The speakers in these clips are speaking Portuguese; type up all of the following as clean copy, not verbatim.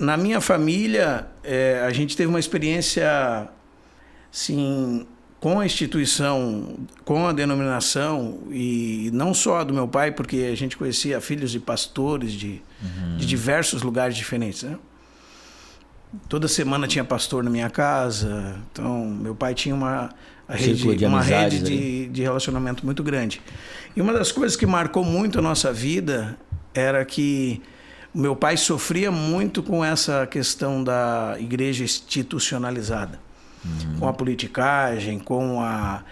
Na minha família, a gente teve uma experiência, assim, com a instituição, com a denominação, e não só do meu pai, porque a gente conhecia filhos de pastores de diversos lugares diferentes, né? Toda semana tinha pastor na minha casa, então meu pai tinha uma rede de relacionamento muito grande. E uma das coisas que marcou muito a nossa vida era que o meu pai sofria muito com essa questão da igreja institucionalizada, com a politicagem, com a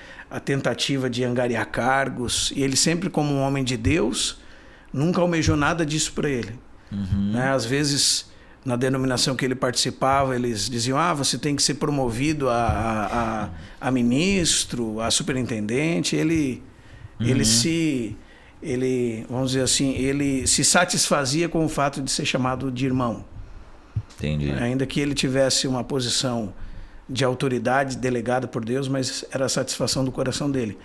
tentativa de angariar cargos. E ele sempre, como um homem de Deus, nunca almejou nada disso para ele. Né? Às vezes, na denominação que ele participava, eles diziam: você tem que ser promovido a ministro, a superintendente. Vamos dizer assim, ele se satisfazia com o fato de ser chamado de irmão. Entendi. Ainda que ele tivesse uma posição de autoridade delegada por Deus, mas era a satisfação do coração dele.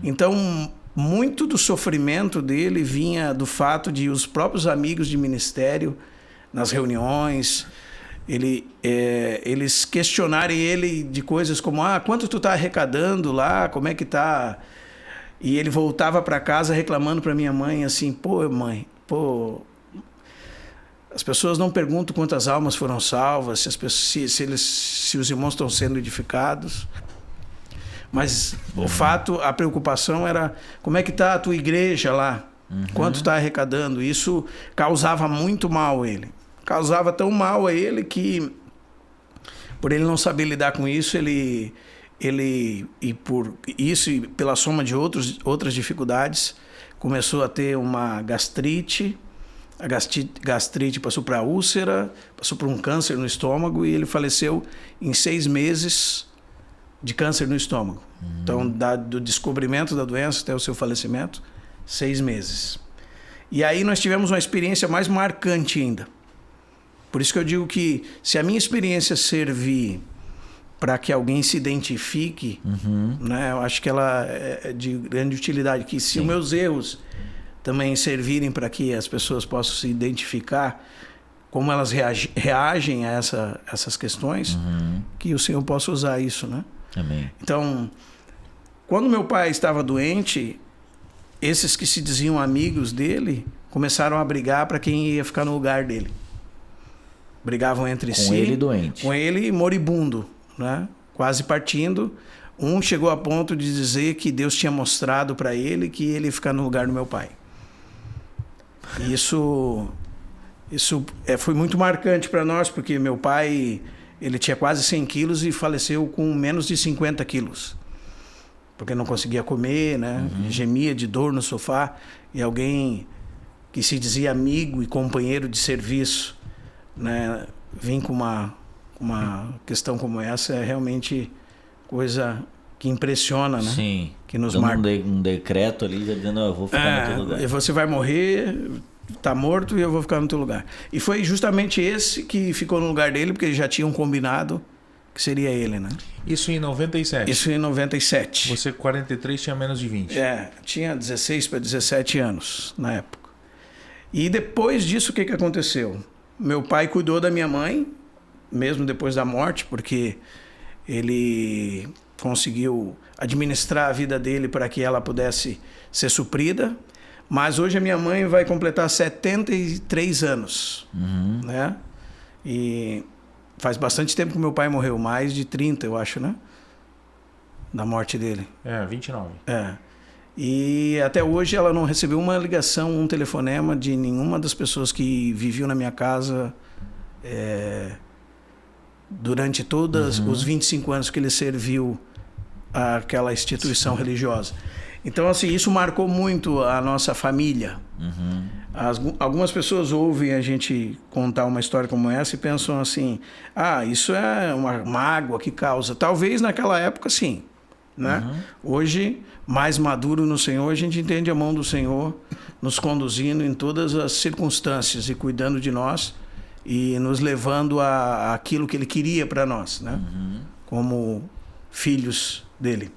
Então, muito do sofrimento dele vinha do fato de os próprios amigos de ministério, nas reuniões, eles questionarem ele de coisas como: quanto tu está arrecadando lá, como é que tá? E ele voltava para casa reclamando para minha mãe assim: mãe, as pessoas não perguntam quantas almas foram salvas, se os irmãos estão sendo edificados. Mas a preocupação era: como é que está a tua igreja lá? Quanto está arrecadando? Isso causava muito mal a ele. Causava tão mal a ele que, por ele não saber lidar com isso, e por isso e pela soma de outras dificuldades, começou a ter uma gastrite. A gastrite passou para úlcera, passou por um câncer no estômago, e ele faleceu em 6 meses de câncer no estômago. Então, do descobrimento da doença até o seu falecimento, 6 meses. E aí nós tivemos uma experiência mais marcante ainda. Por isso que eu digo que, se a minha experiência servir para que alguém se identifique, né, eu acho que ela é de grande utilidade. Que se os meus erros também servirem para que as pessoas possam se identificar, como elas reagem a essas questões, que o Senhor possa usar isso, né? Amém. Então, quando meu pai estava doente, esses que se diziam amigos dele começaram a brigar para quem ia ficar no lugar dele. Brigavam entre si. Com ele doente. Com ele moribundo, né? Quase partindo. Um chegou a ponto de dizer que Deus tinha mostrado para ele que ele ia ficar no lugar do meu pai. Isso foi muito marcante para nós, porque meu pai, ele tinha quase 100 quilos e faleceu com menos de 50 quilos. Porque não conseguia comer, né? Gemia de dor no sofá. E alguém que se dizia amigo e companheiro de serviço, né, vir com uma questão como essa, é realmente coisa que impressiona, né? Sim. Que nos marca. Um decreto ali, já dizendo: eu vou ficar no teu lugar. E você vai morrer, tá morto, e eu vou ficar no teu lugar. E foi justamente esse que ficou no lugar dele, porque eles já tinham combinado que seria ele, né? Isso em 97? Isso em 97. Você, 43, tinha menos de 20? Tinha 16 para 17 anos na época. E depois disso, o que aconteceu? Meu pai cuidou da minha mãe, mesmo depois da morte, porque ele conseguiu administrar a vida dele para que ela pudesse ser suprida. Mas hoje a minha mãe vai completar 73 anos, né? E faz bastante tempo que meu pai morreu, mais de 30, eu acho, né? Da morte dele. 29. E até hoje ela não recebeu uma ligação, um telefonema de nenhuma das pessoas que viviam na minha casa durante todos os 25 anos que ele serviu àquela instituição religiosa. Então, assim, isso marcou muito a nossa família. Algumas pessoas ouvem a gente contar uma história como essa e pensam assim: isso é uma mágoa que causa. Talvez naquela época, sim, né? Hoje, mais maduro no Senhor, a gente entende a mão do Senhor nos conduzindo em todas as circunstâncias e cuidando de nós e nos levando a aquilo que Ele queria para nós, né? Como filhos dele.